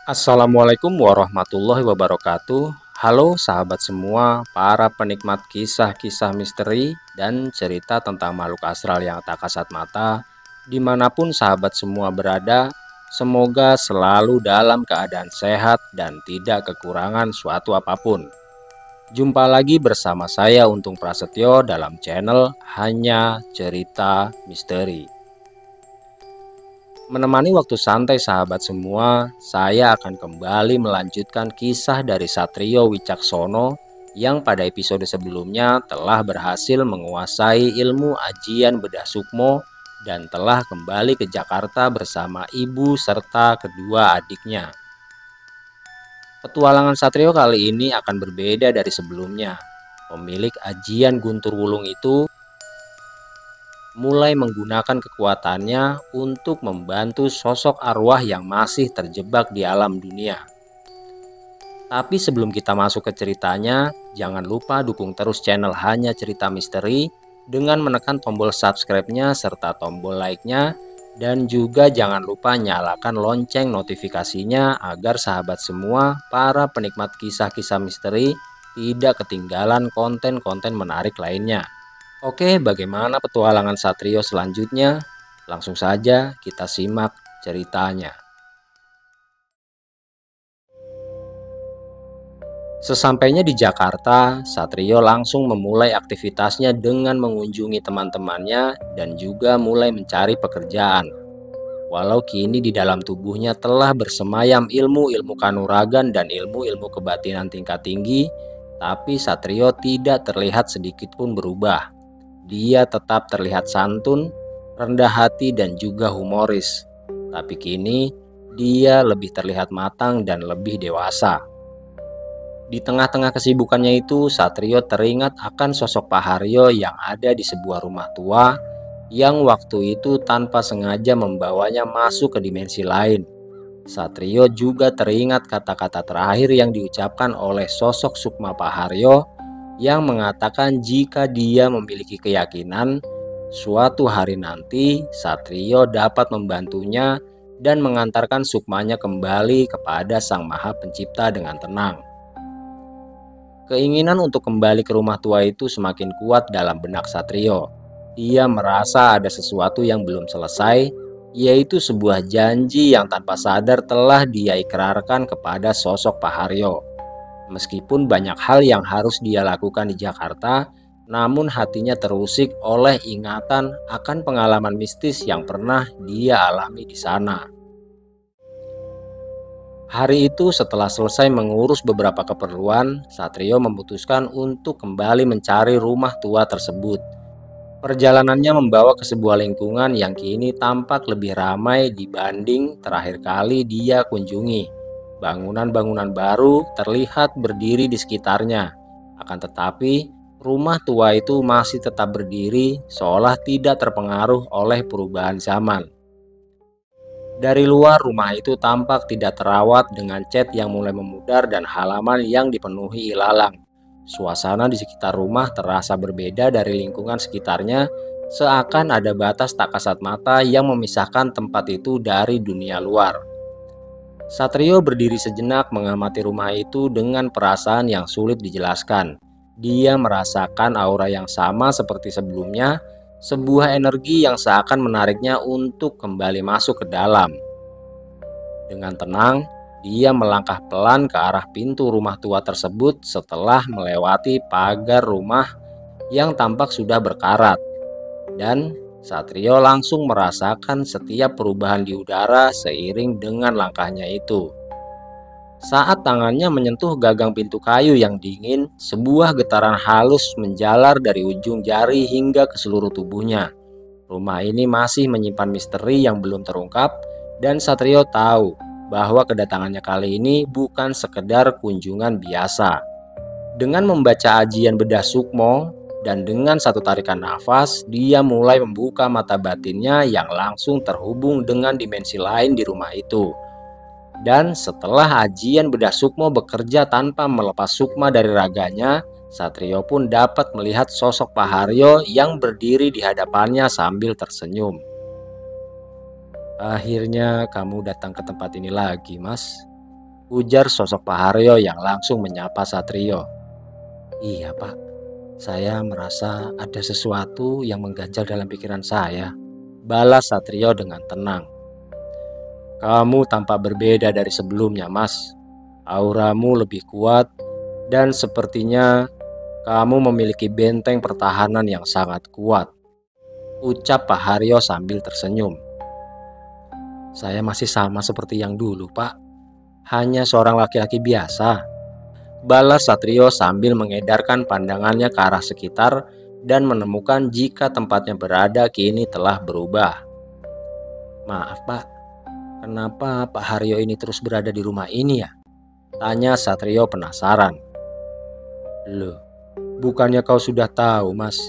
Assalamualaikum warahmatullahi wabarakatuh. Halo sahabat semua, para penikmat kisah-kisah misteri dan cerita tentang makhluk astral yang tak kasat mata. Dimanapun sahabat semua berada, semoga selalu dalam keadaan sehat dan tidak kekurangan suatu apapun. Jumpa lagi bersama saya Untung Prasetyo dalam channel Hanya Cerita Misteri. Menemani waktu santai sahabat semua, saya akan kembali melanjutkan kisah dari Satrio Wicaksono yang pada episode sebelumnya telah berhasil menguasai ilmu ajian bedah sukmo dan telah kembali ke Jakarta bersama ibu serta kedua adiknya. Petualangan Satrio kali ini akan berbeda dari sebelumnya. Pemilik ajian Guntur Wulung itu mulai menggunakan kekuatannya untuk membantu sosok arwah yang masih terjebak di alam dunia. Tapi sebelum kita masuk ke ceritanya, jangan lupa dukung terus channel Hanya Cerita Misteri dengan menekan tombol subscribe-nya serta tombol like-nya, dan juga jangan lupa nyalakan lonceng notifikasinya agar sahabat semua para penikmat kisah-kisah misteri tidak ketinggalan konten-konten menarik lainnya. Oke, bagaimana petualangan Satrio selanjutnya? Langsung saja kita simak ceritanya. Sesampainya di Jakarta, Satrio langsung memulai aktivitasnya dengan mengunjungi teman-temannya dan juga mulai mencari pekerjaan. Walau kini di dalam tubuhnya telah bersemayam ilmu-ilmu kanuragan dan ilmu-ilmu kebatinan tingkat tinggi, tapi Satrio tidak terlihat sedikit pun berubah. Dia tetap terlihat santun, rendah hati dan juga humoris. Tapi kini dia lebih terlihat matang dan lebih dewasa. Di tengah-tengah kesibukannya itu, Satrio teringat akan sosok Pak Haryo yang ada di sebuah rumah tua yang waktu itu tanpa sengaja membawanya masuk ke dimensi lain. Satrio juga teringat kata-kata terakhir yang diucapkan oleh sosok Sukma Pak Haryo yang mengatakan jika dia memiliki keyakinan suatu hari nanti Satrio dapat membantunya dan mengantarkan sukmanya kembali kepada Sang Maha Pencipta dengan tenang. Keinginan untuk kembali ke rumah tua itu semakin kuat dalam benak Satrio. Ia merasa ada sesuatu yang belum selesai, yaitu sebuah janji yang tanpa sadar telah dia ikrarkan kepada sosok Pak Haryo. Meskipun banyak hal yang harus dia lakukan di Jakarta, namun hatinya terusik oleh ingatan akan pengalaman mistis yang pernah dia alami di sana. Hari itu setelah selesai mengurus beberapa keperluan, Satrio memutuskan untuk kembali mencari rumah tua tersebut. Perjalanannya membawa ke sebuah lingkungan yang kini tampak lebih ramai dibanding terakhir kali dia kunjungi. Bangunan-bangunan baru terlihat berdiri di sekitarnya. Akan tetapi, rumah tua itu masih tetap berdiri seolah tidak terpengaruh oleh perubahan zaman. Dari luar, rumah itu tampak tidak terawat dengan cat yang mulai memudar dan halaman yang dipenuhi ilalang. Suasana di sekitar rumah terasa berbeda dari lingkungan sekitarnya, seakan ada batas tak kasat mata yang memisahkan tempat itu dari dunia luar. Satrio berdiri sejenak mengamati rumah itu dengan perasaan yang sulit dijelaskan. Dia merasakan aura yang sama seperti sebelumnya, sebuah energi yang seakan menariknya untuk kembali masuk ke dalam. Dengan tenang, dia melangkah pelan ke arah pintu rumah tua tersebut setelah melewati pagar rumah yang tampak sudah berkarat. Dan Satrio langsung merasakan setiap perubahan di udara seiring dengan langkahnya itu. Saat tangannya menyentuh gagang pintu kayu yang dingin, sebuah getaran halus menjalar dari ujung jari hingga ke seluruh tubuhnya. Rumah ini masih menyimpan misteri yang belum terungkap, dan Satrio tahu bahwa kedatangannya kali ini bukan sekedar kunjungan biasa. Dengan membaca ajian bedah sukmo, dan dengan satu tarikan nafas, dia mulai membuka mata batinnya yang langsung terhubung dengan dimensi lain di rumah itu. Dan setelah ajian bedah sukmo bekerja tanpa melepas sukma dari raganya, Satrio pun dapat melihat sosok Pak Haryo yang berdiri di hadapannya sambil tersenyum. "Akhirnya kamu datang ke tempat ini lagi, Mas," ujar sosok Pak Haryo yang langsung menyapa Satrio. Iya Pak, saya merasa ada sesuatu yang mengganjal dalam pikiran saya, balas Satrio dengan tenang. Kamu tampak berbeda dari sebelumnya, Mas. Auramu lebih kuat dan sepertinya kamu memiliki benteng pertahanan yang sangat kuat, ucap Pak Haryo sambil tersenyum. Saya masih sama seperti yang dulu, Pak. Hanya seorang laki-laki biasa, balas Satrio sambil mengedarkan pandangannya ke arah sekitar dan menemukan jika tempatnya berada kini telah berubah. Maaf, Pak. Kenapa Pak Haryo ini terus berada di rumah ini ya? Tanya Satrio penasaran. Loh, bukannya kau sudah tahu, Mas,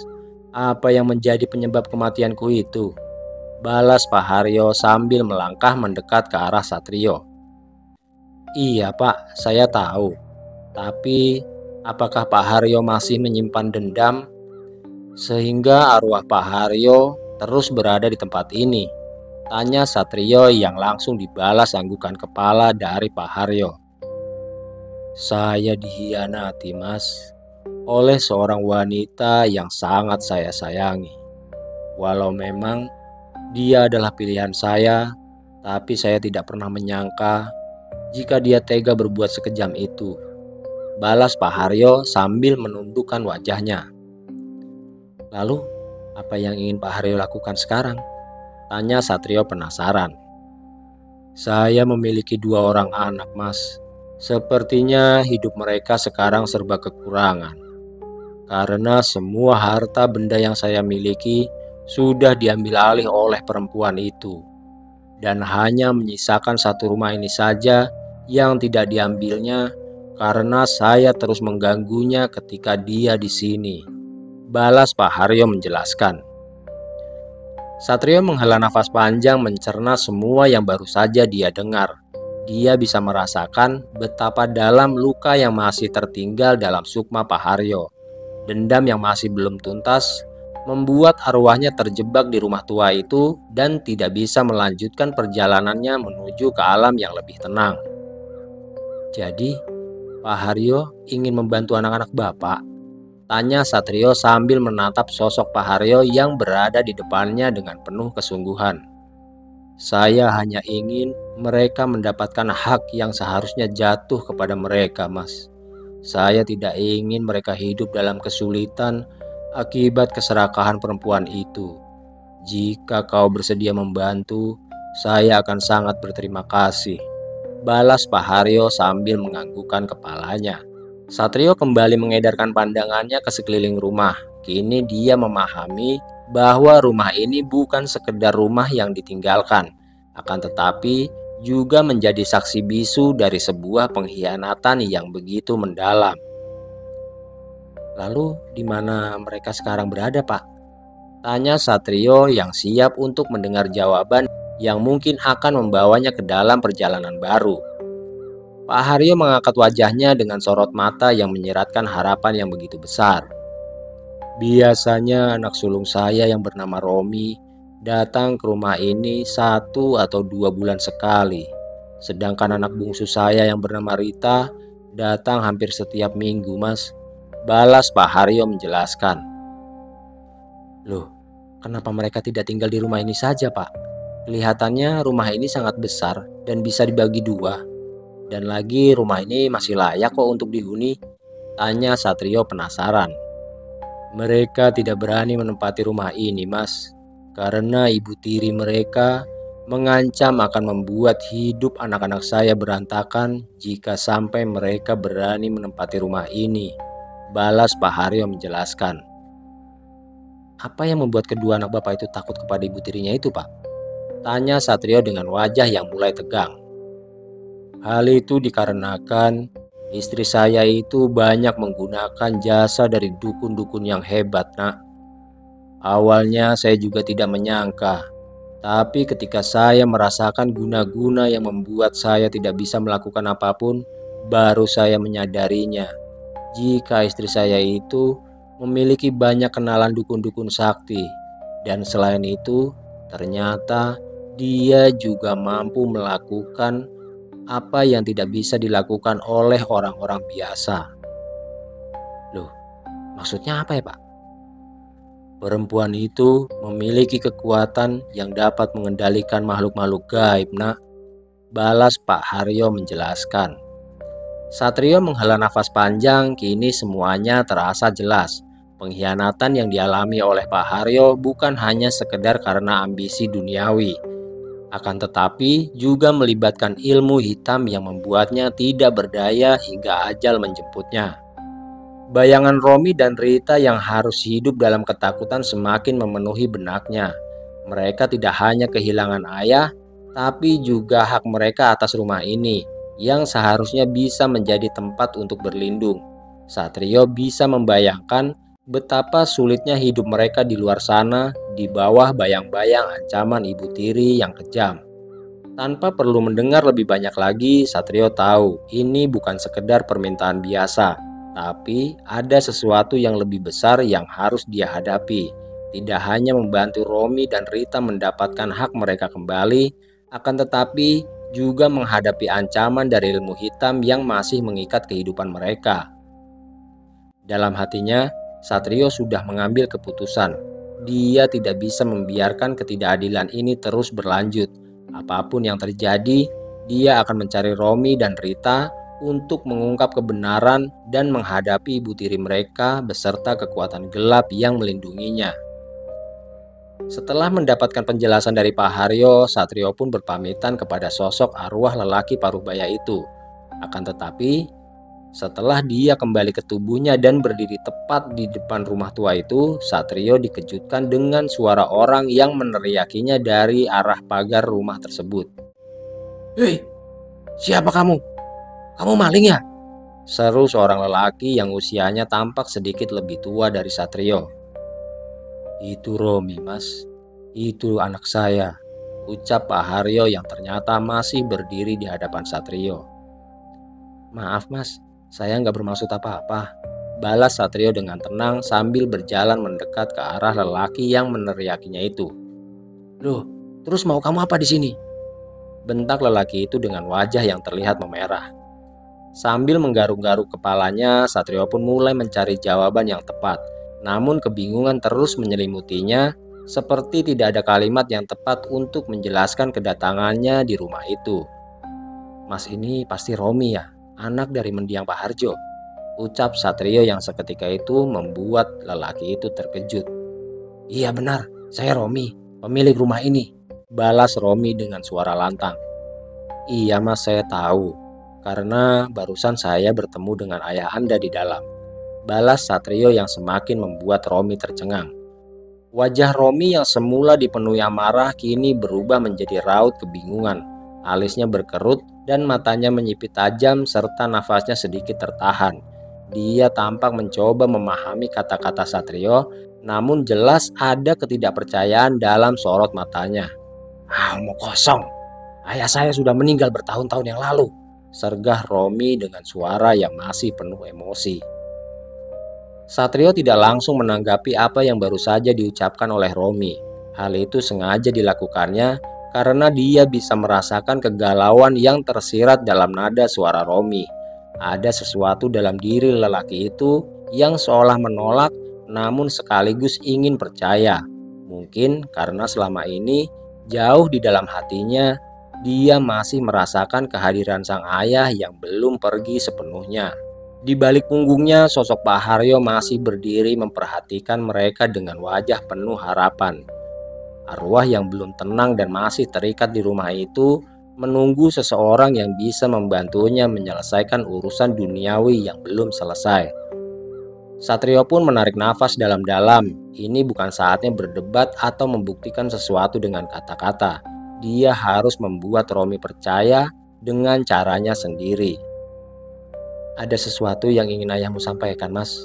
apa yang menjadi penyebab kematianku itu? Balas Pak Haryo sambil melangkah mendekat ke arah Satrio. Iya Pak, saya tahu. Tapi apakah Pak Haryo masih menyimpan dendam sehingga arwah Pak Haryo terus berada di tempat ini? Tanya Satrio yang langsung dibalas anggukan kepala dari Pak Haryo. Saya dihianati, Mas, oleh seorang wanita yang sangat saya sayangi. Walau memang dia adalah pilihan saya, tapi saya tidak pernah menyangka jika dia tega berbuat sekejam itu. Balas Pak Haryo sambil menundukkan wajahnya. Lalu, apa yang ingin Pak Haryo lakukan sekarang? Tanya Satrio penasaran. Saya memiliki 2 orang anak, Mas. Sepertinya hidup mereka sekarang serba kekurangan. Karena semua harta benda yang saya miliki sudah diambil alih oleh perempuan itu. Dan hanya menyisakan 1 rumah ini saja yang tidak diambilnya karena saya terus mengganggunya ketika dia di sini. Balas Pak Haryo menjelaskan. Satrio menghela nafas panjang mencerna semua yang baru saja dia dengar. Dia bisa merasakan betapa dalam luka yang masih tertinggal dalam sukma Pak Haryo. Dendam yang masih belum tuntas membuat arwahnya terjebak di rumah tua itu dan tidak bisa melanjutkan perjalanannya menuju ke alam yang lebih tenang. Jadi, Pak Haryo ingin membantu anak-anak Bapak? Tanya Satrio sambil menatap sosok Pak Haryo yang berada di depannya dengan penuh kesungguhan. Saya hanya ingin mereka mendapatkan hak yang seharusnya jatuh kepada mereka, Mas. Saya tidak ingin mereka hidup dalam kesulitan akibat keserakahan perempuan itu. Jika kau bersedia membantu, saya akan sangat berterima kasih. Balas Pak Haryo sambil menganggukkan kepalanya. Satrio kembali mengedarkan pandangannya ke sekeliling rumah. Kini dia memahami bahwa rumah ini bukan sekedar rumah yang ditinggalkan, akan tetapi juga menjadi saksi bisu dari sebuah pengkhianatan yang begitu mendalam. Lalu di mana mereka sekarang berada, Pak? Tanya Satrio yang siap untuk mendengar jawaban yang mungkin akan membawanya ke dalam perjalanan baru. Pak Haryo mengangkat wajahnya dengan sorot mata yang menyiratkan harapan yang begitu besar. Biasanya anak sulung saya yang bernama Romi datang ke rumah ini 1 atau 2 bulan sekali. Sedangkan anak bungsu saya yang bernama Rita datang hampir setiap minggu, Mas. Balas Pak Haryo menjelaskan. Loh, kenapa mereka tidak tinggal di rumah ini saja, Pak? Kelihatannya rumah ini sangat besar dan bisa dibagi 2. Dan lagi rumah ini masih layak kok untuk dihuni. Tanya Satrio penasaran. Mereka tidak berani menempati rumah ini, Mas. Karena ibu tiri mereka mengancam akan membuat hidup anak-anak saya berantakan jika sampai mereka berani menempati rumah ini. Balas Pak Haryo menjelaskan. Apa yang membuat kedua anak Bapak itu takut kepada ibu tirinya itu, Pak? Tanya Satrio dengan wajah yang mulai tegang. Hal itu dikarenakan istri saya itu banyak menggunakan jasa dari dukun-dukun yang hebat, Nak. Awalnya saya juga tidak menyangka, tapi ketika saya merasakan guna-guna yang membuat saya tidak bisa melakukan apapun, baru saya menyadarinya. Jika istri saya itu memiliki banyak kenalan dukun-dukun sakti, dan selain itu, ternyata dia juga mampu melakukan apa yang tidak bisa dilakukan oleh orang-orang biasa. Loh, maksudnya apa ya, Pak? Perempuan itu memiliki kekuatan yang dapat mengendalikan makhluk-makhluk gaib, Nak. Balas Pak Haryo menjelaskan. Satrio menghela nafas panjang, kini semuanya terasa jelas. Pengkhianatan yang dialami oleh Pak Haryo bukan hanya sekedar karena ambisi duniawi, akan tetapi juga melibatkan ilmu hitam yang membuatnya tidak berdaya hingga ajal menjemputnya. Bayangan Romi dan Rita yang harus hidup dalam ketakutan semakin memenuhi benaknya. Mereka tidak hanya kehilangan ayah, tapi juga hak mereka atas rumah ini, yang seharusnya bisa menjadi tempat untuk berlindung. Satrio bisa membayangkan betapa sulitnya hidup mereka di luar sana, di bawah bayang-bayang ancaman ibu tiri yang kejam. Tanpa perlu mendengar lebih banyak lagi, Satrio tahu ini bukan sekedar permintaan biasa. Tapi ada sesuatu yang lebih besar yang harus dia hadapi. Tidak hanya membantu Romi dan Rita mendapatkan hak mereka kembali, akan tetapi juga menghadapi ancaman dari ilmu hitam yang masih mengikat kehidupan mereka. Dalam hatinya, Satrio sudah mengambil keputusan. Dia tidak bisa membiarkan ketidakadilan ini terus berlanjut. Apapun yang terjadi, dia akan mencari Romi dan Rita untuk mengungkap kebenaran dan menghadapi ibu tiri mereka beserta kekuatan gelap yang melindunginya. Setelah mendapatkan penjelasan dari Pak Haryo, Satrio pun berpamitan kepada sosok arwah lelaki parubaya itu. Akan tetapi, setelah dia kembali ke tubuhnya dan berdiri tepat di depan rumah tua itu, Satrio dikejutkan dengan suara orang yang meneriakinya dari arah pagar rumah tersebut. "Hei, siapa kamu? Kamu maling ya?" seru seorang lelaki yang usianya tampak sedikit lebih tua dari Satrio. "Itu Romi, Mas. Itu anak saya," ucap Pak Haryo yang ternyata masih berdiri di hadapan Satrio. "Maaf, Mas. Saya nggak bermaksud apa-apa," balas Satrio dengan tenang sambil berjalan mendekat ke arah lelaki yang meneriakinya itu. "Loh, terus mau kamu apa di sini?" bentak lelaki itu dengan wajah yang terlihat memerah. Sambil menggaruk-garuk kepalanya, Satrio pun mulai mencari jawaban yang tepat. Namun kebingungan terus menyelimutinya, seperti tidak ada kalimat yang tepat untuk menjelaskan kedatangannya di rumah itu. "Mas, ini pasti Romi ya, anak dari mendiang Pak Harjo," ucap Satrio yang seketika itu membuat lelaki itu terkejut. "Iya benar, saya Romi, pemilik rumah ini," balas Romi dengan suara lantang. "Iya Mas, saya tahu. Karena barusan saya bertemu dengan ayah Anda di dalam," balas Satrio yang semakin membuat Romi tercengang. Wajah Romi yang semula dipenuhi amarah kini berubah menjadi raut kebingungan. Alisnya berkerut dan matanya menyipit tajam serta nafasnya sedikit tertahan. Dia tampak mencoba memahami kata-kata Satrio, namun jelas ada ketidakpercayaan dalam sorot matanya. "Omong kosong. Ayah saya sudah meninggal bertahun-tahun yang lalu," sergah Romi dengan suara yang masih penuh emosi. Satrio tidak langsung menanggapi apa yang baru saja diucapkan oleh Romi. Hal itu sengaja dilakukannya karena dia bisa merasakan kegalauan yang tersirat dalam nada suara Romi. Ada sesuatu dalam diri lelaki itu yang seolah menolak namun sekaligus ingin percaya. Mungkin karena selama ini jauh di dalam hatinya dia masih merasakan kehadiran sang ayah yang belum pergi sepenuhnya. Di balik punggungnya, sosok Pak Haryo masih berdiri memperhatikan mereka dengan wajah penuh harapan. Arwah yang belum tenang dan masih terikat di rumah itu menunggu seseorang yang bisa membantunya menyelesaikan urusan duniawi yang belum selesai. Satrio pun menarik nafas dalam-dalam. Ini bukan saatnya berdebat atau membuktikan sesuatu dengan kata-kata. Dia harus membuat Romi percaya dengan caranya sendiri. "Ada sesuatu yang ingin ayahmu sampaikan, Mas,"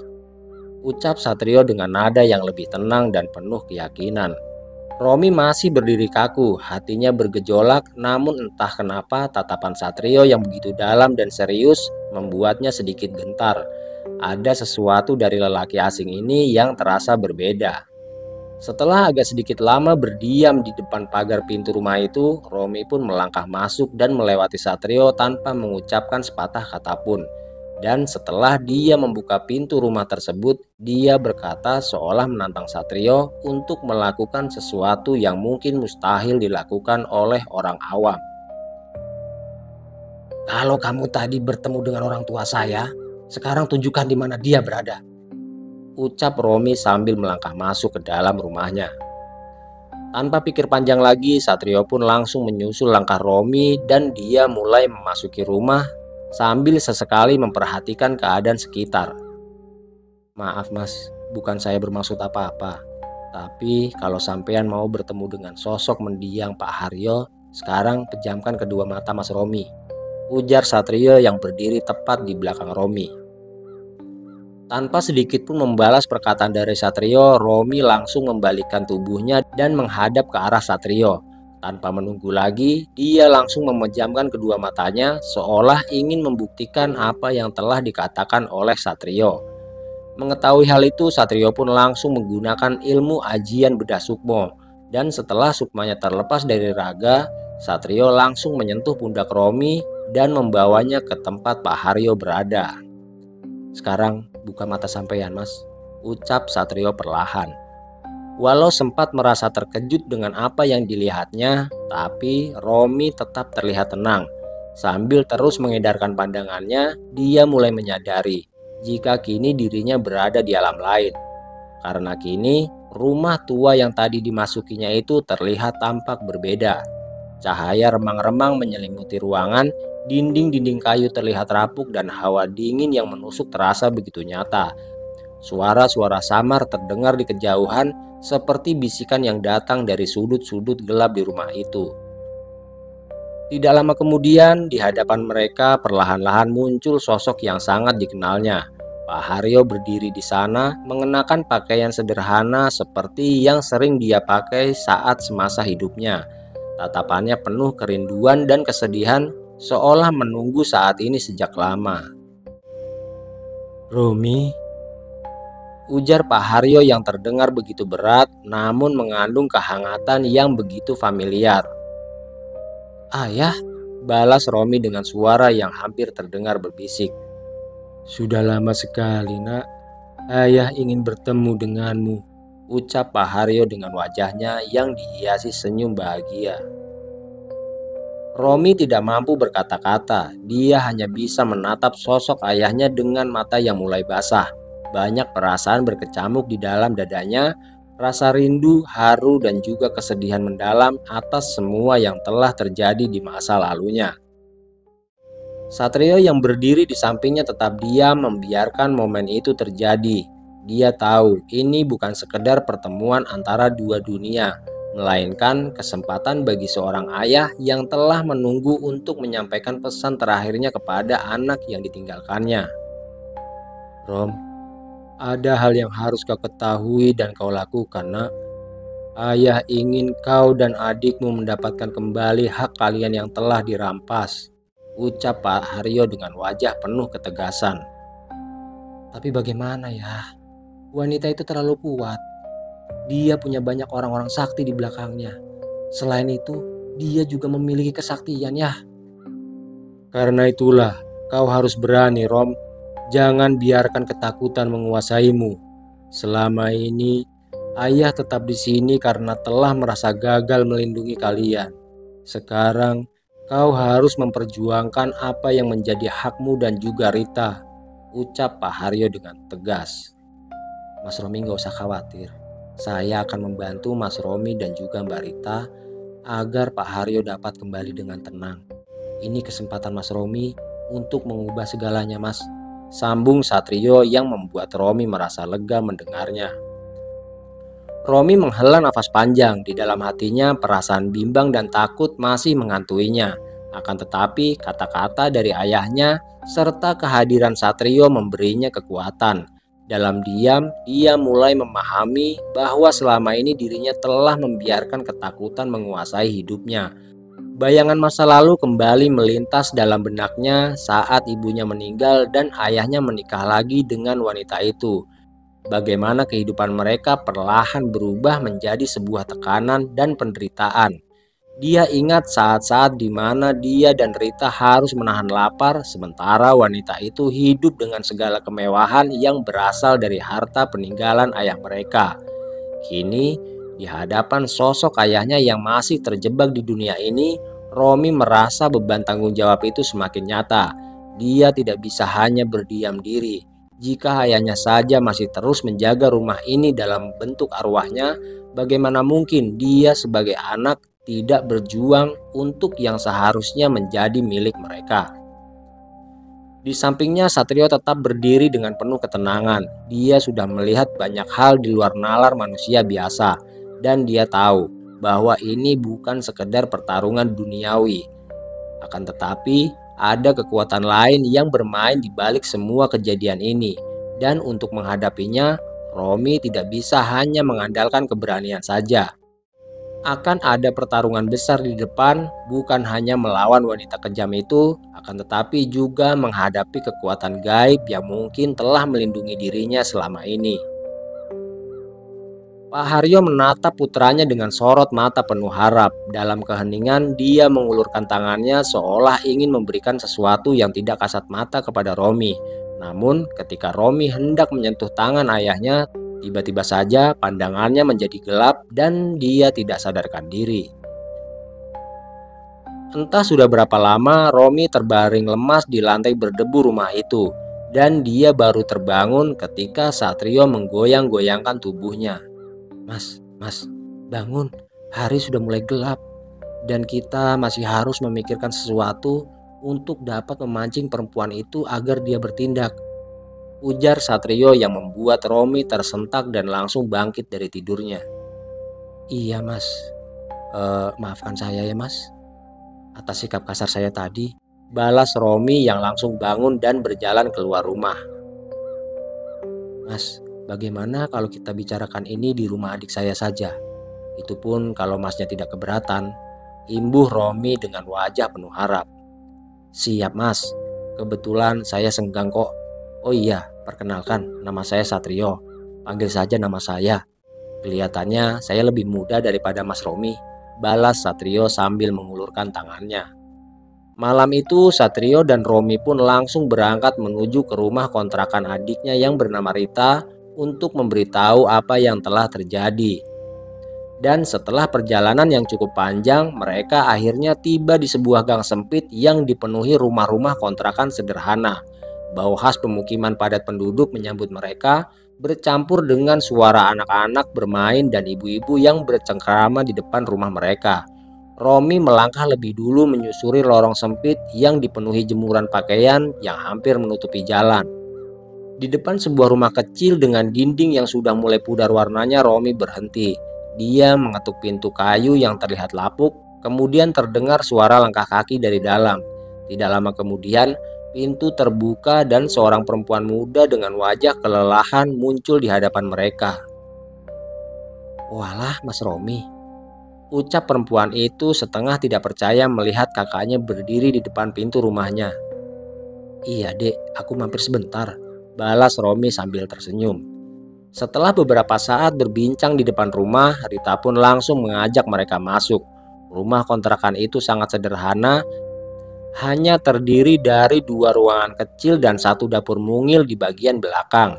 ucap Satrio dengan nada yang lebih tenang dan penuh keyakinan. Romi masih berdiri kaku, hatinya bergejolak, namun entah kenapa tatapan Satrio yang begitu dalam dan serius membuatnya sedikit gentar. Ada sesuatu dari lelaki asing ini yang terasa berbeda. Setelah agak sedikit lama berdiam di depan pagar pintu rumah itu, Romi pun melangkah masuk dan melewati Satrio tanpa mengucapkan sepatah kata pun. Dan setelah dia membuka pintu rumah tersebut, dia berkata seolah menantang Satrio untuk melakukan sesuatu yang mungkin mustahil dilakukan oleh orang awam. "Kalau kamu tadi bertemu dengan orang tua saya, sekarang tunjukkan di mana dia berada," ucap Romi sambil melangkah masuk ke dalam rumahnya. Tanpa pikir panjang lagi, Satrio pun langsung menyusul langkah Romi dan dia mulai memasuki rumah sambil sesekali memperhatikan keadaan sekitar. "Maaf mas, bukan saya bermaksud apa-apa. Tapi kalau sampean mau bertemu dengan sosok mendiang Pak Haryo, sekarang pejamkan kedua mata Mas Romi," ujar Satrio yang berdiri tepat di belakang Romi. Tanpa sedikit pun membalas perkataan dari Satrio, Romi langsung membalikkan tubuhnya dan menghadap ke arah Satrio. Tanpa menunggu lagi, dia langsung memejamkan kedua matanya seolah ingin membuktikan apa yang telah dikatakan oleh Satrio. Mengetahui hal itu, Satrio pun langsung menggunakan ilmu ajian bedah sukmo. Dan setelah sukmanya terlepas dari raga, Satrio langsung menyentuh pundak Romi dan membawanya ke tempat Pak Haryo berada. "Sekarang buka mata sampean mas," ucap Satrio perlahan. Walau sempat merasa terkejut dengan apa yang dilihatnya, tapi Romi tetap terlihat tenang. Sambil terus mengedarkan pandangannya, dia mulai menyadari jika kini dirinya berada di alam lain. Karena kini rumah tua yang tadi dimasukinya itu terlihat tampak berbeda. Cahaya remang-remang menyelimuti ruangan, dinding-dinding kayu terlihat rapuh dan hawa dingin yang menusuk terasa begitu nyata. Suara-suara samar terdengar di kejauhan seperti bisikan yang datang dari sudut-sudut gelap di rumah itu. Tidak lama kemudian, di hadapan mereka perlahan-lahan muncul sosok yang sangat dikenalnya. Pak Haryo berdiri di sana mengenakan pakaian sederhana seperti yang sering dia pakai saat semasa hidupnya. Tatapannya penuh kerinduan dan kesedihan, seolah menunggu saat ini sejak lama. "Romi," ujar Pak Haryo yang terdengar begitu berat namun mengandung kehangatan yang begitu familiar. "Ayah," balas Romi dengan suara yang hampir terdengar berbisik. "Sudah lama sekali nak, ayah ingin bertemu denganmu," ucap Pak Haryo dengan wajahnya yang dihiasi senyum bahagia. Romi tidak mampu berkata-kata, dia hanya bisa menatap sosok ayahnya dengan mata yang mulai basah. Banyak perasaan berkecamuk di dalam dadanya, rasa rindu, haru, dan juga kesedihan mendalam atas semua yang telah terjadi di masa lalunya. Satrio yang berdiri di sampingnya tetap diam membiarkan momen itu terjadi. Dia tahu ini bukan sekedar pertemuan antara dua dunia, melainkan kesempatan bagi seorang ayah yang telah menunggu untuk menyampaikan pesan terakhirnya kepada anak yang ditinggalkannya. "Rom, ada hal yang harus kau ketahui dan kau lakukan, nak. Ayah ingin kau dan adikmu mendapatkan kembali hak kalian yang telah dirampas," ucap Pak Haryo dengan wajah penuh ketegasan. "Tapi bagaimana ya? Wanita itu terlalu kuat. Dia punya banyak orang-orang sakti di belakangnya. Selain itu, dia juga memiliki kesaktian ya." "Karena itulah, kau harus berani, Rom. Jangan biarkan ketakutan menguasaimu. Selama ini, ayah tetap di sini karena telah merasa gagal melindungi kalian. Sekarang, kau harus memperjuangkan apa yang menjadi hakmu dan juga Rita," ucap Pak Haryo dengan tegas. "Mas Romi gak usah khawatir. Saya akan membantu Mas Romi dan juga Mbak Rita agar Pak Haryo dapat kembali dengan tenang. Ini kesempatan Mas Romi untuk mengubah segalanya, Mas," sambung Satrio yang membuat Romi merasa lega mendengarnya. Romi menghela nafas panjang. Di dalam hatinya perasaan bimbang dan takut masih menghantui-nya. Akan tetapi kata-kata dari ayahnya serta kehadiran Satrio memberinya kekuatan. Dalam diam, dia mulai memahami bahwa selama ini dirinya telah membiarkan ketakutan menguasai hidupnya. Bayangan masa lalu kembali melintas dalam benaknya saat ibunya meninggal dan ayahnya menikah lagi dengan wanita itu. bagaimana kehidupan mereka perlahan berubah menjadi sebuah tekanan dan penderitaan. Dia ingat saat-saat di mana dia dan Rita harus menahan lapar, sementara wanita itu hidup dengan segala kemewahan yang berasal dari harta peninggalan ayah mereka. Kini, di hadapan sosok ayahnya yang masih terjebak di dunia ini, Romi merasa beban tanggung jawab itu semakin nyata. Dia tidak bisa hanya berdiam diri. Jika ayahnya saja masih terus menjaga rumah ini dalam bentuk arwahnya, bagaimana mungkin dia sebagai anak tidak berjuang untuk yang seharusnya menjadi milik mereka. Di sampingnya, Satrio tetap berdiri dengan penuh ketenangan. Dia sudah melihat banyak hal di luar nalar manusia biasa, dan dia tahu bahwa ini bukan sekedar pertarungan duniawi. Akan tetapi, ada kekuatan lain yang bermain di balik semua kejadian ini, dan untuk menghadapinya, Romi tidak bisa hanya mengandalkan keberanian saja. Akan ada pertarungan besar di depan, bukan hanya melawan wanita kejam itu, akan tetapi juga menghadapi kekuatan gaib yang mungkin telah melindungi dirinya selama ini. Pak Haryo menatap putranya dengan sorot mata penuh harap. Dalam keheningan, dia mengulurkan tangannya seolah ingin memberikan sesuatu yang tidak kasat mata kepada Romi. Namun, ketika Romi hendak menyentuh tangan ayahnya, tiba-tiba saja pandangannya menjadi gelap dan dia tidak sadarkan diri. Entah sudah berapa lama Romi terbaring lemas di lantai berdebu rumah itu, dan dia baru terbangun ketika Satrio menggoyang-goyangkan tubuhnya. Mas, bangun. Hari sudah mulai gelap, dan kita masih harus memikirkan sesuatu untuk dapat memancing perempuan itu agar dia bertindak, ujar Satrio yang membuat Romi tersentak dan langsung bangkit dari tidurnya. Iya mas, maafkan saya ya mas, atas sikap kasar saya tadi, balas Romi yang langsung bangun dan berjalan keluar rumah. Mas, bagaimana kalau kita bicarakan ini di rumah adik saya saja? Itu pun kalau masnya tidak keberatan, imbuh Romi dengan wajah penuh harap. Siap mas, kebetulan saya senggang kok. Oh iya, perkenalkan, nama saya Satrio. Panggil saja nama saya. Kelihatannya saya lebih muda daripada Mas Romi, balas Satrio sambil mengulurkan tangannya. Malam itu Satrio dan Romi pun langsung berangkat menuju ke rumah kontrakan adiknya yang bernama Rita untuk memberitahu apa yang telah terjadi. Dan setelah perjalanan yang cukup panjang, mereka akhirnya tiba di sebuah gang sempit yang dipenuhi rumah-rumah kontrakan sederhana. Bau khas pemukiman padat penduduk menyambut mereka, bercampur dengan suara anak-anak bermain dan ibu-ibu yang bercengkrama di depan rumah mereka. Romi melangkah lebih dulu menyusuri lorong sempit yang dipenuhi jemuran pakaian yang hampir menutupi jalan. Di depan sebuah rumah kecil dengan dinding yang sudah mulai pudar warnanya, Romi berhenti. Dia mengetuk pintu kayu yang terlihat lapuk, kemudian terdengar suara langkah kaki dari dalam. Tidak lama kemudian, pintu terbuka dan seorang perempuan muda dengan wajah kelelahan muncul di hadapan mereka. Walah, Mas Romi, ucap perempuan itu setengah tidak percaya melihat kakaknya berdiri di depan pintu rumahnya. Iya dek, aku mampir sebentar, balas Romi sambil tersenyum. Setelah beberapa saat berbincang di depan rumah, Rita pun langsung mengajak mereka masuk. Rumah kontrakan itu sangat sederhana, hanya terdiri dari 2 ruangan kecil dan 1 dapur mungil di bagian belakang.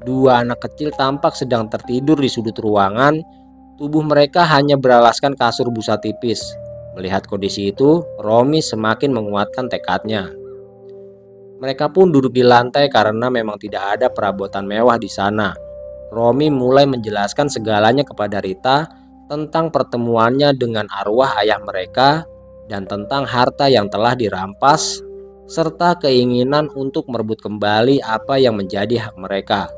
2 anak kecil tampak sedang tertidur di sudut ruangan. Tubuh mereka hanya beralaskan kasur busa tipis. Melihat kondisi itu, Romi semakin menguatkan tekadnya. Mereka pun duduk di lantai karena memang tidak ada perabotan mewah di sana. Romi mulai menjelaskan segalanya kepada Rita tentang pertemuannya dengan arwah ayah mereka dan tentang harta yang telah dirampas, serta keinginan untuk merebut kembali apa yang menjadi hak mereka.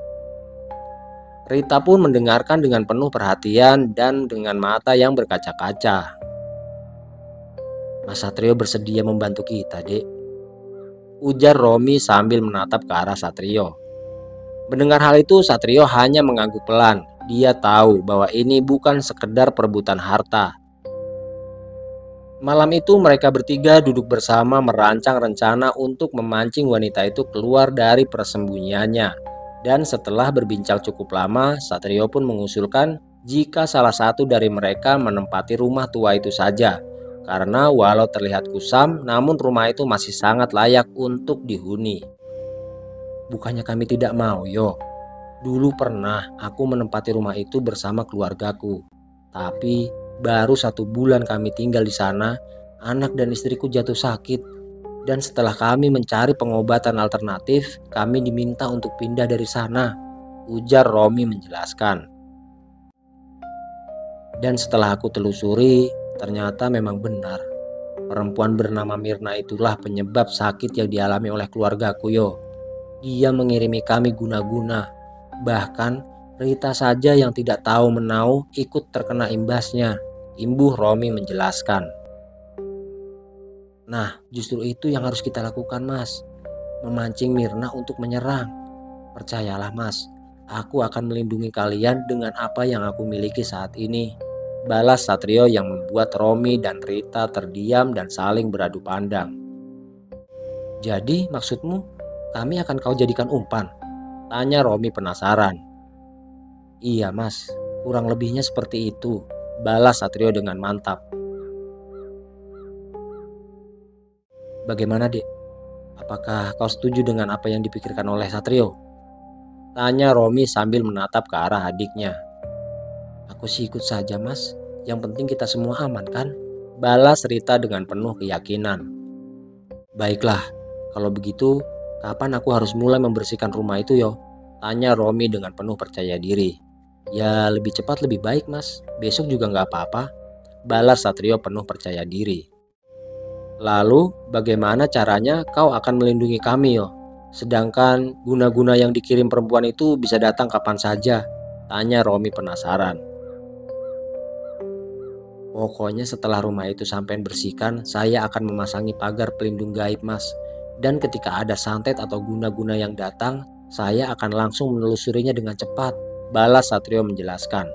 Rita pun mendengarkan dengan penuh perhatian dan dengan mata yang berkaca-kaca. Mas Satrio bersedia membantu kita, dek, ujar Romi sambil menatap ke arah Satrio. Mendengar hal itu, Satrio hanya mengangguk pelan. Dia tahu bahwa ini bukan sekedar perebutan harta. Malam itu mereka bertiga duduk bersama merancang rencana untuk memancing wanita itu keluar dari persembunyiannya. Dan setelah berbincang cukup lama, Satrio pun mengusulkan jika salah satu dari mereka menempati rumah tua itu saja. Karena walau terlihat kusam, namun rumah itu masih sangat layak untuk dihuni. Bukannya kami tidak mau, Yo. Dulu pernah aku menempati rumah itu bersama keluargaku. Tapi baru 1 bulan kami tinggal di sana, anak dan istriku jatuh sakit. Dan setelah kami mencari pengobatan alternatif, kami diminta untuk pindah dari sana, ujar Romi menjelaskan. Dan setelah aku telusuri, ternyata memang benar. Perempuan bernama Mirna itulah penyebab sakit yang dialami oleh keluargaku, Yo. Dia mengirimi kami guna-guna. Bahkan Rita saja yang tidak tahu menau ikut terkena imbasnya, imbuh Romi menjelaskan. Nah, justru itu yang harus kita lakukan, Mas. Memancing Mirna untuk menyerang. Percayalah, Mas, aku akan melindungi kalian dengan apa yang aku miliki saat ini. Balas Satrio yang membuat Romi dan Rita terdiam dan saling beradu pandang. Jadi maksudmu kami akan kau jadikan umpan? Tanya Romi penasaran. Iya, Mas, kurang lebihnya seperti itu. Balas Satrio dengan mantap. Bagaimana, Dek? Apakah kau setuju dengan apa yang dipikirkan oleh Satrio? Tanya Romi sambil menatap ke arah adiknya. Aku sih ikut saja, Mas. Yang penting kita semua aman, kan? Balas Rita dengan penuh keyakinan. Baiklah, kalau begitu, kapan aku harus mulai membersihkan rumah itu, Yo? Tanya Romi dengan penuh percaya diri. Ya, lebih cepat lebih baik, Mas. Besok juga nggak apa-apa. Balas Satrio penuh percaya diri. Lalu, bagaimana caranya kau akan melindungi kami, Yo? Sedangkan guna-guna yang dikirim perempuan itu bisa datang kapan saja. Tanya Romi penasaran. Pokoknya setelah rumah itu sampai bersihkan, saya akan memasangi pagar pelindung gaib, Mas. Dan ketika ada santet atau guna-guna yang datang, saya akan langsung menelusurinya dengan cepat. Balas Satrio menjelaskan.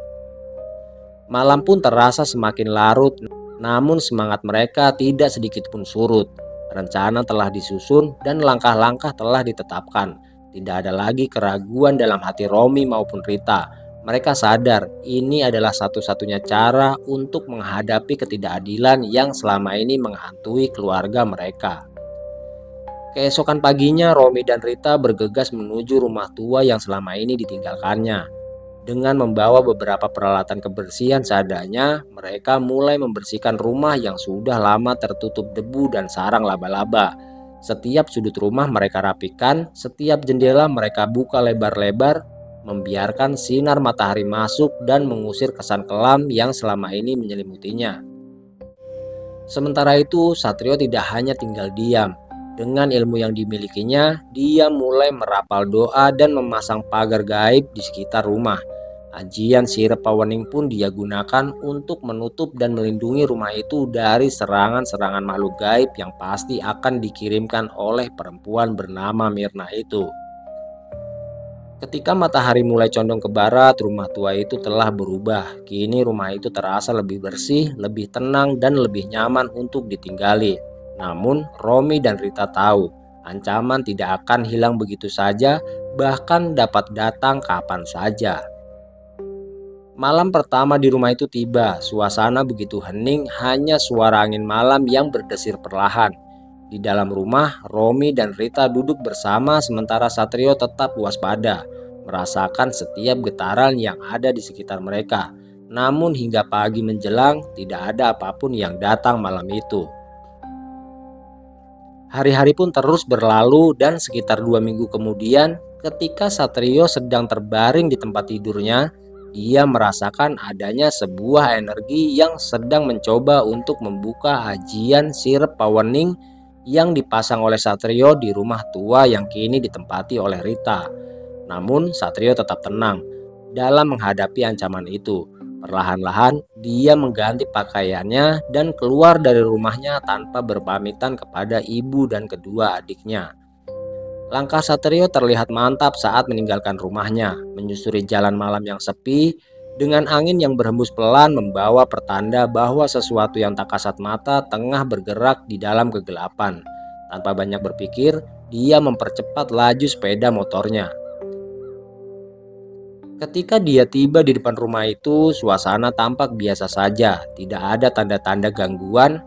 Malam pun terasa semakin larut, namun semangat mereka tidak sedikit pun surut. Rencana telah disusun dan langkah-langkah telah ditetapkan. Tidak ada lagi keraguan dalam hati Romi maupun Rita. Mereka sadar ini adalah satu-satunya cara untuk menghadapi ketidakadilan yang selama ini menghantui keluarga mereka. Keesokan paginya Romi dan Rita bergegas menuju rumah tua yang selama ini ditinggalkannya. Dengan membawa beberapa peralatan kebersihan seadanya, mereka mulai membersihkan rumah yang sudah lama tertutup debu dan sarang laba-laba. Setiap sudut rumah mereka rapikan, setiap jendela mereka buka lebar-lebar, membiarkan sinar matahari masuk dan mengusir kesan kelam yang selama ini menyelimutinya. Sementara itu, Satrio tidak hanya tinggal diam. Dengan ilmu yang dimilikinya, dia mulai merapal doa dan memasang pagar gaib di sekitar rumah. Ajian sirep pawening pun dia gunakan untuk menutup dan melindungi rumah itu dari serangan-serangan makhluk gaib yang pasti akan dikirimkan oleh perempuan bernama Mirna itu. Ketika matahari mulai condong ke barat, rumah tua itu telah berubah. Kini rumah itu terasa lebih bersih, lebih tenang, dan lebih nyaman untuk ditinggali. Namun, Romi dan Rita tahu, ancaman tidak akan hilang begitu saja, bahkan dapat datang kapan saja. Malam pertama di rumah itu tiba, suasana begitu hening, hanya suara angin malam yang berdesir perlahan. Di dalam rumah, Romi dan Rita duduk bersama sementara Satrio tetap waspada, merasakan setiap getaran yang ada di sekitar mereka. Namun hingga pagi menjelang, tidak ada apapun yang datang malam itu. Hari-hari pun terus berlalu dan sekitar 2 minggu kemudian, ketika Satrio sedang terbaring di tempat tidurnya, dia merasakan adanya sebuah energi yang sedang mencoba untuk membuka ajian sirep pawening yang dipasang oleh Satrio di rumah tua yang kini ditempati oleh Rita. Namun Satrio tetap tenang dalam menghadapi ancaman itu. Perlahan-lahan dia mengganti pakaiannya dan keluar dari rumahnya tanpa berpamitan kepada ibu dan kedua adiknya. Langkah Satrio terlihat mantap saat meninggalkan rumahnya, menyusuri jalan malam yang sepi, dengan angin yang berhembus pelan membawa pertanda bahwa sesuatu yang tak kasat mata tengah bergerak di dalam kegelapan. Tanpa banyak berpikir, dia mempercepat laju sepeda motornya. Ketika dia tiba di depan rumah itu, suasana tampak biasa saja, tidak ada tanda-tanda gangguan.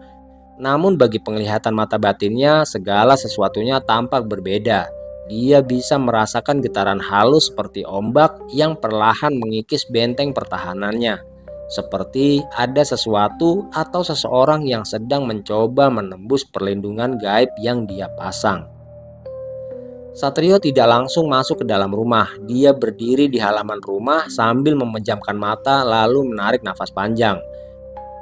Namun bagi penglihatan mata batinnya, segala sesuatunya tampak berbeda. Dia bisa merasakan getaran halus seperti ombak yang perlahan mengikis benteng pertahanannya. Seperti ada sesuatu atau seseorang yang sedang mencoba menembus perlindungan gaib yang dia pasang. Satrio tidak langsung masuk ke dalam rumah. Dia berdiri di halaman rumah sambil memejamkan mata lalu menarik nafas panjang.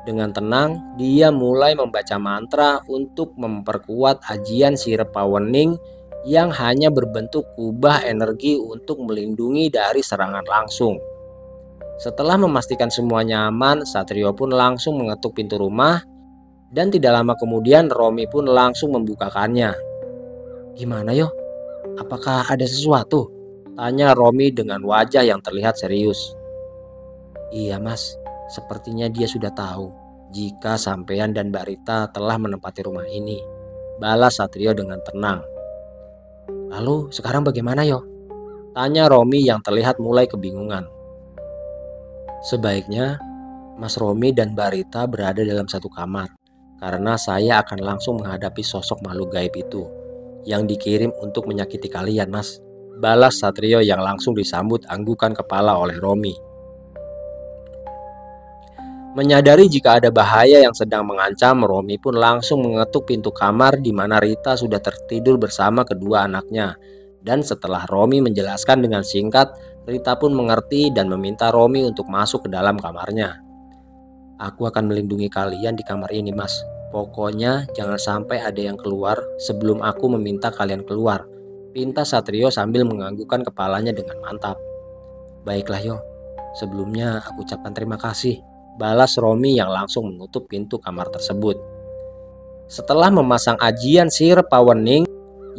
Dengan tenang, dia mulai membaca mantra untuk memperkuat ajian sirep pawening yang hanya berbentuk kubah energi untuk melindungi dari serangan langsung. Setelah memastikan semuanya aman, Satrio pun langsung mengetuk pintu rumah dan tidak lama kemudian Romi pun langsung membukakannya. "Gimana yo? Apakah ada sesuatu?" tanya Romi dengan wajah yang terlihat serius. "Iya mas, sepertinya dia sudah tahu jika sampean dan Mbak Rita telah menempati rumah ini," balas Satrio dengan tenang. "Lalu sekarang bagaimana yo?" tanya Romi yang terlihat mulai kebingungan. "Sebaiknya Mas Romi dan Mbak Rita berada dalam satu kamar, karena saya akan langsung menghadapi sosok makhluk gaib itu yang dikirim untuk menyakiti kalian mas," balas Satrio yang langsung disambut anggukan kepala oleh Romi. Menyadari jika ada bahaya yang sedang mengancam, Romi pun langsung mengetuk pintu kamar di mana Rita sudah tertidur bersama kedua anaknya. Dan setelah Romi menjelaskan dengan singkat, Rita pun mengerti dan meminta Romi untuk masuk ke dalam kamarnya. "Aku akan melindungi kalian di kamar ini mas. Pokoknya jangan sampai ada yang keluar sebelum aku meminta kalian keluar," pinta Satrio sambil menganggukkan kepalanya dengan mantap. "Baiklah yo, sebelumnya aku ucapkan terima kasih," balas Romi yang langsung menutup pintu kamar tersebut. Setelah memasang ajian sihir pawening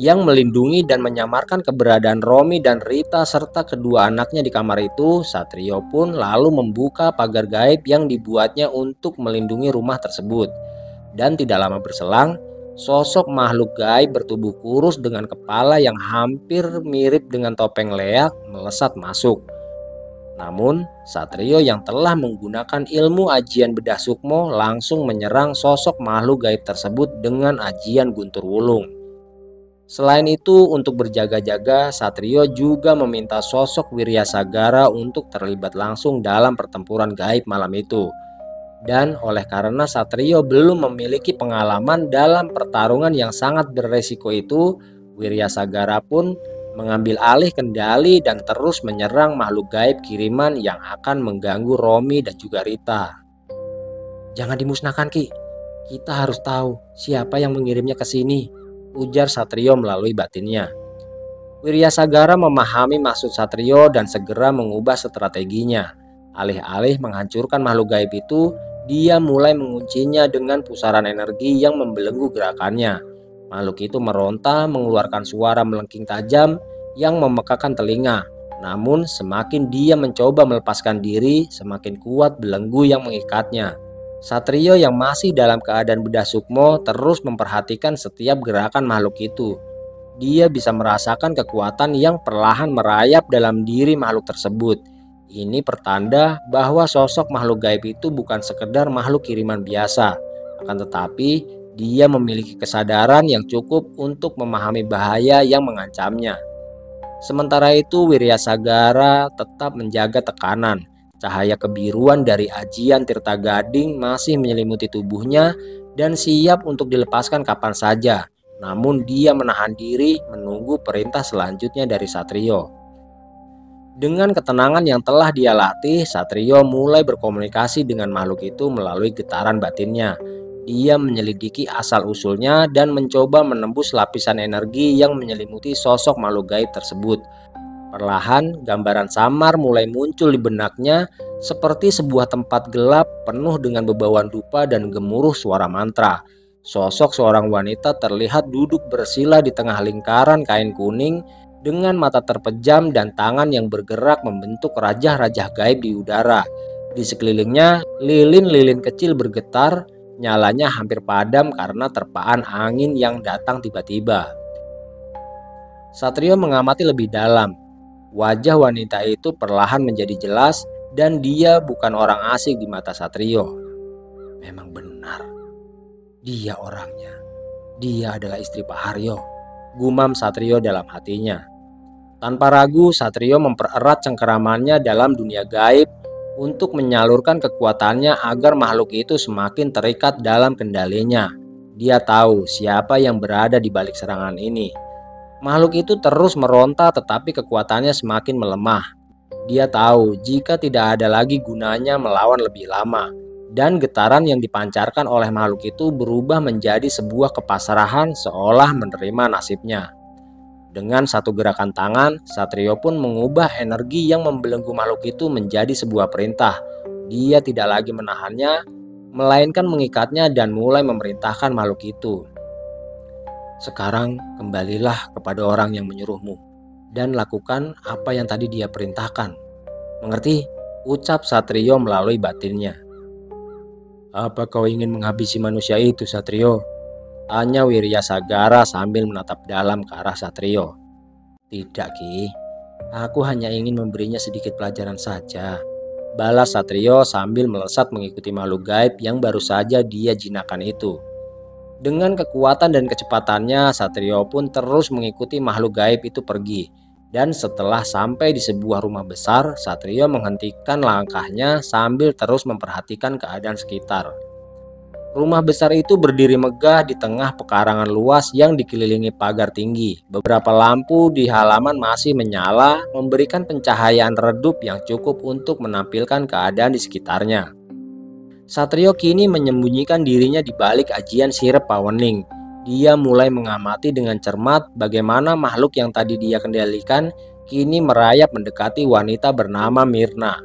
yang melindungi dan menyamarkan keberadaan Romi dan Rita serta kedua anaknya di kamar itu, Satrio pun lalu membuka pagar gaib yang dibuatnya untuk melindungi rumah tersebut. Dan tidak lama berselang, sosok makhluk gaib bertubuh kurus dengan kepala yang hampir mirip dengan topeng leak melesat masuk. Namun, Satrio yang telah menggunakan ilmu ajian bedah sukmo langsung menyerang sosok makhluk gaib tersebut dengan ajian guntur wulung. Selain itu, untuk berjaga-jaga, Satrio juga meminta sosok Wiryasagara untuk terlibat langsung dalam pertempuran gaib malam itu. Dan oleh karena Satrio belum memiliki pengalaman dalam pertarungan yang sangat beresiko itu, Wiryasagara pun mengambil alih kendali dan terus menyerang makhluk gaib kiriman yang akan mengganggu Romi dan juga Rita. "Jangan dimusnahkan Ki, kita harus tahu siapa yang mengirimnya ke sini," ujar Satrio melalui batinnya. Wiryasagara memahami maksud Satrio dan segera mengubah strateginya. Alih-alih menghancurkan makhluk gaib itu, dia mulai menguncinya dengan pusaran energi yang membelenggu gerakannya. Makhluk itu meronta mengeluarkan suara melengking tajam yang memekakan telinga. Namun semakin dia mencoba melepaskan diri, semakin kuat belenggu yang mengikatnya. Satrio yang masih dalam keadaan bedah sukmo terus memperhatikan setiap gerakan makhluk itu. Dia bisa merasakan kekuatan yang perlahan merayap dalam diri makhluk tersebut. Ini pertanda bahwa sosok makhluk gaib itu bukan sekedar makhluk kiriman biasa, akan tetapi dia memiliki kesadaran yang cukup untuk memahami bahaya yang mengancamnya. Sementara itu, Wiryasagara tetap menjaga tekanan. Cahaya kebiruan dari ajian Tirta Gading masih menyelimuti tubuhnya dan siap untuk dilepaskan kapan saja. Namun dia menahan diri menunggu perintah selanjutnya dari Satrio. Dengan ketenangan yang telah dia latih, Satrio mulai berkomunikasi dengan makhluk itu melalui getaran batinnya. Dia menyelidiki asal-usulnya dan mencoba menembus lapisan energi yang menyelimuti sosok makhluk gaib tersebut. Perlahan, gambaran samar mulai muncul di benaknya seperti sebuah tempat gelap penuh dengan bebauan dupa dan gemuruh suara mantra. Sosok seorang wanita terlihat duduk bersila di tengah lingkaran kain kuning dengan mata terpejam dan tangan yang bergerak membentuk rajah-rajah gaib di udara. Di sekelilingnya, lilin-lilin kecil bergetar, nyalanya hampir padam karena terpaan angin yang datang tiba-tiba. Satrio mengamati lebih dalam. Wajah wanita itu perlahan menjadi jelas dan dia bukan orang asing di mata Satrio. Memang benar, dia orangnya. Dia adalah istri Pak Haryo, gumam Satrio dalam hatinya. Tanpa ragu, Satrio mempererat cengkeramannya dalam dunia gaib untuk menyalurkan kekuatannya agar makhluk itu semakin terikat dalam kendalinya. Dia tahu siapa yang berada di balik serangan ini. Makhluk itu terus meronta tetapi kekuatannya semakin melemah. Dia tahu jika tidak ada lagi gunanya melawan lebih lama. Dan getaran yang dipancarkan oleh makhluk itu berubah menjadi sebuah kepasrahan seolah menerima nasibnya. Dengan satu gerakan tangan, Satrio pun mengubah energi yang membelenggu makhluk itu menjadi sebuah perintah. Dia tidak lagi menahannya, melainkan mengikatnya dan mulai memerintahkan makhluk itu. Sekarang kembalilah kepada orang yang menyuruhmu dan lakukan apa yang tadi dia perintahkan. Mengerti? Ucap Satrio melalui batinnya. Apa kau ingin menghabisi manusia itu, Satrio? Tanya Wirya Sagara sambil menatap dalam ke arah Satrio. Tidak, Ki. Aku hanya ingin memberinya sedikit pelajaran saja. Balas Satrio sambil melesat mengikuti makhluk gaib yang baru saja dia jinakkan itu. Dengan kekuatan dan kecepatannya, Satrio pun terus mengikuti makhluk gaib itu pergi. Dan setelah sampai di sebuah rumah besar, Satrio menghentikan langkahnya sambil terus memperhatikan keadaan sekitar. Rumah besar itu berdiri megah di tengah pekarangan luas yang dikelilingi pagar tinggi. Beberapa lampu di halaman masih menyala, memberikan pencahayaan redup yang cukup untuk menampilkan keadaan di sekitarnya. Satrio kini menyembunyikan dirinya di balik ajian sirep pawening. Dia mulai mengamati dengan cermat bagaimana makhluk yang tadi dia kendalikan kini merayap mendekati wanita bernama Mirna.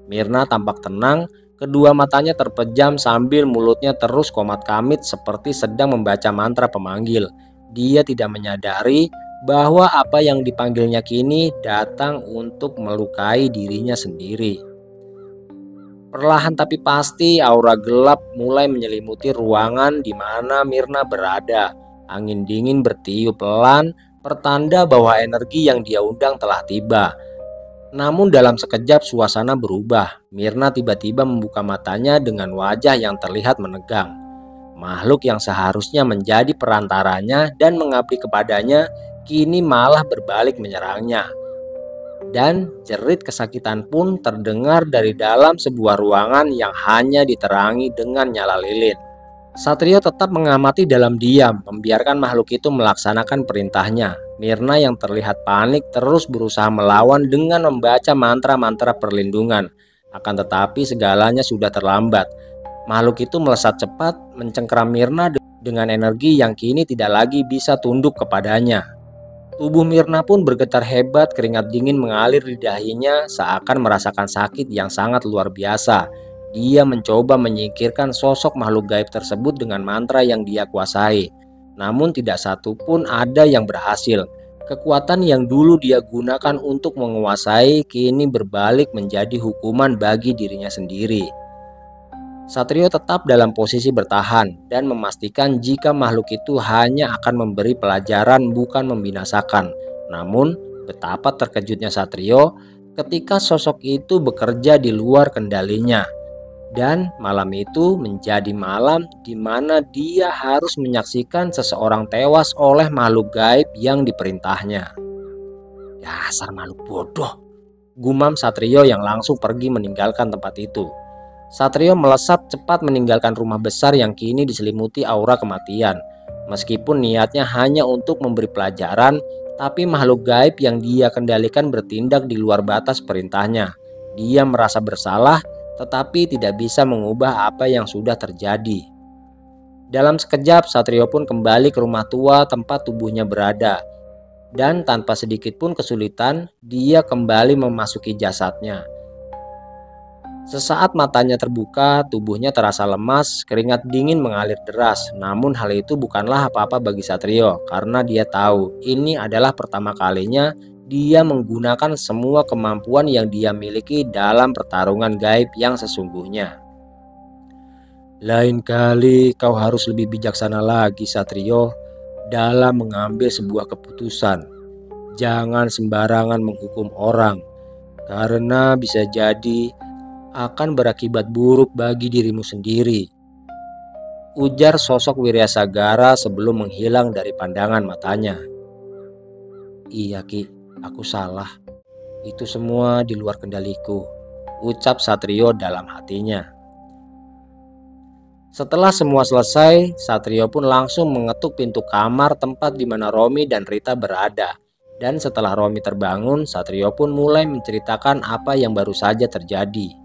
Mirna tampak tenang. Kedua matanya terpejam sambil mulutnya terus komat-kamit seperti sedang membaca mantra pemanggil. Dia tidak menyadari bahwa apa yang dipanggilnya kini datang untuk melukai dirinya sendiri. Perlahan tapi pasti aura gelap mulai menyelimuti ruangan di mana Mirna berada. Angin dingin bertiup pelan, pertanda bahwa energi yang dia undang telah tiba. Namun dalam sekejap suasana berubah. Mirna tiba-tiba membuka matanya dengan wajah yang terlihat menegang. Makhluk yang seharusnya menjadi perantaranya dan mengabdi kepadanya kini malah berbalik menyerangnya. Dan jerit kesakitan pun terdengar dari dalam sebuah ruangan yang hanya diterangi dengan nyala lilin. Satrio tetap mengamati dalam diam, membiarkan makhluk itu melaksanakan perintahnya. Mirna yang terlihat panik terus berusaha melawan dengan membaca mantra-mantra perlindungan. Akan tetapi segalanya sudah terlambat. Makhluk itu melesat cepat, mencengkeram Mirna dengan energi yang kini tidak lagi bisa tunduk kepadanya. Tubuh Mirna pun bergetar hebat, keringat dingin mengalir di dahinya seakan merasakan sakit yang sangat luar biasa. Dia mencoba menyingkirkan sosok makhluk gaib tersebut dengan mantra yang dia kuasai. Namun tidak satu pun ada yang berhasil. Kekuatan yang dulu dia gunakan untuk menguasai kini berbalik menjadi hukuman bagi dirinya sendiri. Satrio tetap dalam posisi bertahan dan memastikan jika makhluk itu hanya akan memberi pelajaran bukan membinasakan. Namun betapa terkejutnya Satrio ketika sosok itu bekerja di luar kendalinya. Dan malam itu menjadi malam di mana dia harus menyaksikan seseorang tewas oleh makhluk gaib yang diperintahnya. Dasar makhluk bodoh, gumam Satrio yang langsung pergi meninggalkan tempat itu. Satrio melesat cepat meninggalkan rumah besar yang kini diselimuti aura kematian. Meskipun niatnya hanya untuk memberi pelajaran, tapi makhluk gaib yang dia kendalikan bertindak di luar batas perintahnya. Dia merasa bersalah, tetapi tidak bisa mengubah apa yang sudah terjadi. Dalam sekejap, Satrio pun kembali ke rumah tua tempat tubuhnya berada. Dan tanpa sedikit pun kesulitan, dia kembali memasuki jasadnya. Sesaat matanya terbuka, tubuhnya terasa lemas, keringat dingin mengalir deras. Namun hal itu bukanlah apa-apa bagi Satrio, karena dia tahu ini adalah pertama kalinya dia menggunakan semua kemampuan yang dia miliki dalam pertarungan gaib yang sesungguhnya. Lain kali kau harus lebih bijaksana lagi, Satrio, dalam mengambil sebuah keputusan. Jangan sembarangan menghukum orang, karena bisa jadi akan berakibat buruk bagi dirimu sendiri, ujar sosok Wiryasagara sebelum menghilang dari pandangan matanya. Iya Ki, aku salah. Itu semua di luar kendaliku, ucap Satrio dalam hatinya. Setelah semua selesai, Satrio pun langsung mengetuk pintu kamar tempat di mana Romi dan Rita berada. Dan setelah Romi terbangun, Satrio pun mulai menceritakan apa yang baru saja terjadi.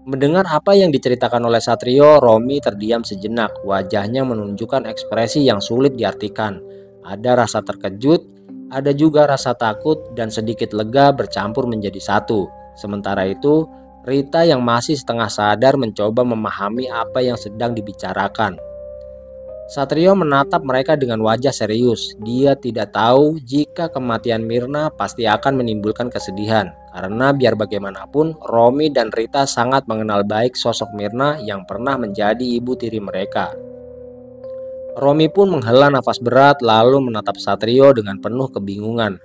Mendengar apa yang diceritakan oleh Satrio, Romi terdiam sejenak. Wajahnya menunjukkan ekspresi yang sulit diartikan. Ada rasa terkejut, ada juga rasa takut, dan sedikit lega bercampur menjadi satu. Sementara itu, Rita yang masih setengah sadar mencoba memahami apa yang sedang dibicarakan. Satrio menatap mereka dengan wajah serius. Dia tidak tahu jika kematian Mirna pasti akan menimbulkan kesedihan. Karena biar bagaimanapun, Romi dan Rita sangat mengenal baik sosok Mirna yang pernah menjadi ibu tiri mereka. Romi pun menghela nafas berat lalu menatap Satrio dengan penuh kebingungan.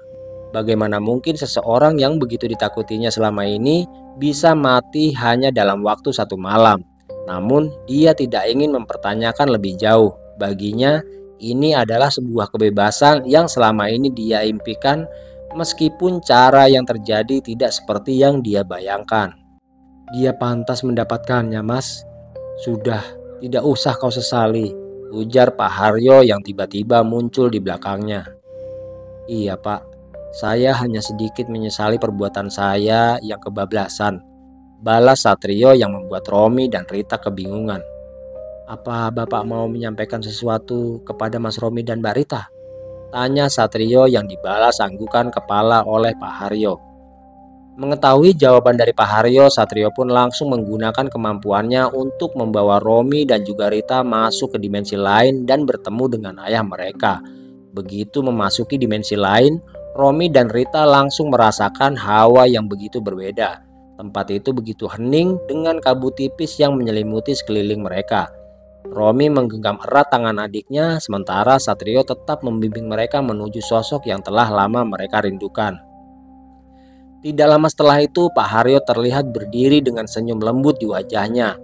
Bagaimana mungkin seseorang yang begitu ditakutinya selama ini bisa mati hanya dalam waktu satu malam? Namun dia tidak ingin mempertanyakan lebih jauh. Baginya ini adalah sebuah kebebasan yang selama ini dia impikan, meskipun cara yang terjadi tidak seperti yang dia bayangkan. Dia pantas mendapatkannya, Mas. Sudah, tidak usah kau sesali, ujar Pak Haryo yang tiba-tiba muncul di belakangnya. Iya Pak, saya hanya sedikit menyesali perbuatan saya yang kebablasan, balas Satrio yang membuat Romi dan Rita kebingungan. Apa Bapak mau menyampaikan sesuatu kepada Mas Romi dan Mbak Rita? Tanya Satrio yang dibalas anggukan kepala oleh Pak Haryo. Mengetahui jawaban dari Pak Haryo, Satrio pun langsung menggunakan kemampuannya untuk membawa Romi dan juga Rita masuk ke dimensi lain dan bertemu dengan ayah mereka. Begitu memasuki dimensi lain, Romi dan Rita langsung merasakan hawa yang begitu berbeda. Tempat itu begitu hening dengan kabut tipis yang menyelimuti sekeliling mereka. Romi menggenggam erat tangan adiknya, sementara Satrio tetap membimbing mereka menuju sosok yang telah lama mereka rindukan. Tidak lama setelah itu, Pak Haryo terlihat berdiri dengan senyum lembut di wajahnya.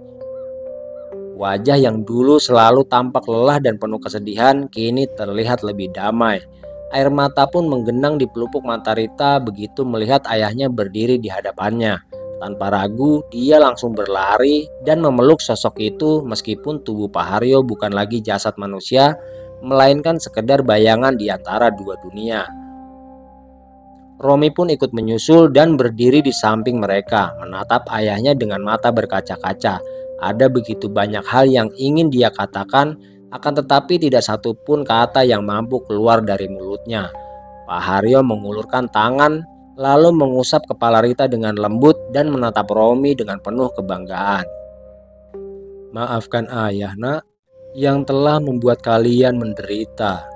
Wajah yang dulu selalu tampak lelah dan penuh kesedihan, kini terlihat lebih damai. Air mata pun menggenang di pelupuk mata Rita begitu melihat ayahnya berdiri di hadapannya. Tanpa ragu, dia langsung berlari dan memeluk sosok itu meskipun tubuh Pak Haryo bukan lagi jasad manusia, melainkan sekedar bayangan di antara dua dunia. Romi pun ikut menyusul dan berdiri di samping mereka, menatap ayahnya dengan mata berkaca-kaca. Ada begitu banyak hal yang ingin dia katakan, akan tetapi tidak satupun kata yang mampu keluar dari mulutnya. Pak Haryo mengulurkan tangan, lalu mengusap kepala Rita dengan lembut dan menatap Romi dengan penuh kebanggaan. Maafkan ayah nak, yang telah membuat kalian menderita,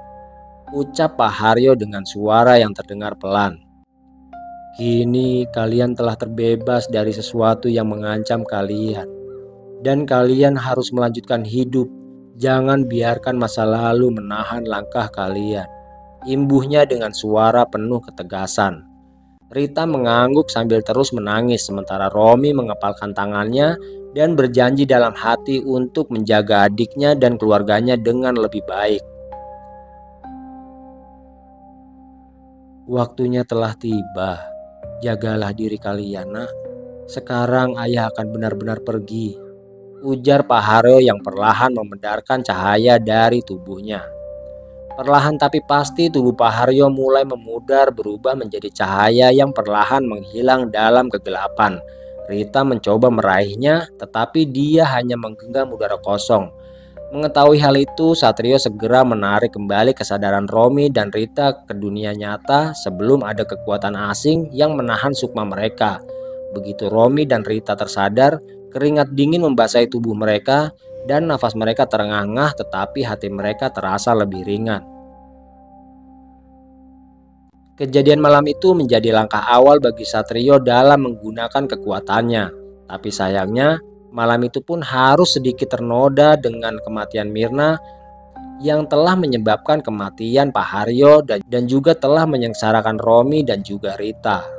ucap Pak Haryo dengan suara yang terdengar pelan. Kini kalian telah terbebas dari sesuatu yang mengancam kalian, dan kalian harus melanjutkan hidup. Jangan biarkan masa lalu menahan langkah kalian, imbuhnya dengan suara penuh ketegasan. Rita mengangguk sambil terus menangis, sementara Romi mengepalkan tangannya dan berjanji dalam hati untuk menjaga adiknya dan keluarganya dengan lebih baik. Waktunya telah tiba. Jagalah diri kalian, nak. Sekarang ayah akan benar-benar pergi, ujar Pak Haryo yang perlahan memedarkan cahaya dari tubuhnya. Perlahan tapi pasti tubuh Pak Haryo mulai memudar berubah menjadi cahaya yang perlahan menghilang dalam kegelapan. Rita mencoba meraihnya, tetapi dia hanya menggenggam udara kosong. Mengetahui hal itu, Satrio segera menarik kembali kesadaran Romi dan Rita ke dunia nyata sebelum ada kekuatan asing yang menahan sukma mereka. Begitu Romi dan Rita tersadar, keringat dingin membasahi tubuh mereka dan nafas mereka terengah-engah, tetapi hati mereka terasa lebih ringan. Kejadian malam itu menjadi langkah awal bagi Satrio dalam menggunakan kekuatannya. Tapi sayangnya, malam itu pun harus sedikit ternoda dengan kematian Mirna. yang telah menyebabkan kematian Pak Haryo dan juga telah menyengsarakan Romi dan juga Rita.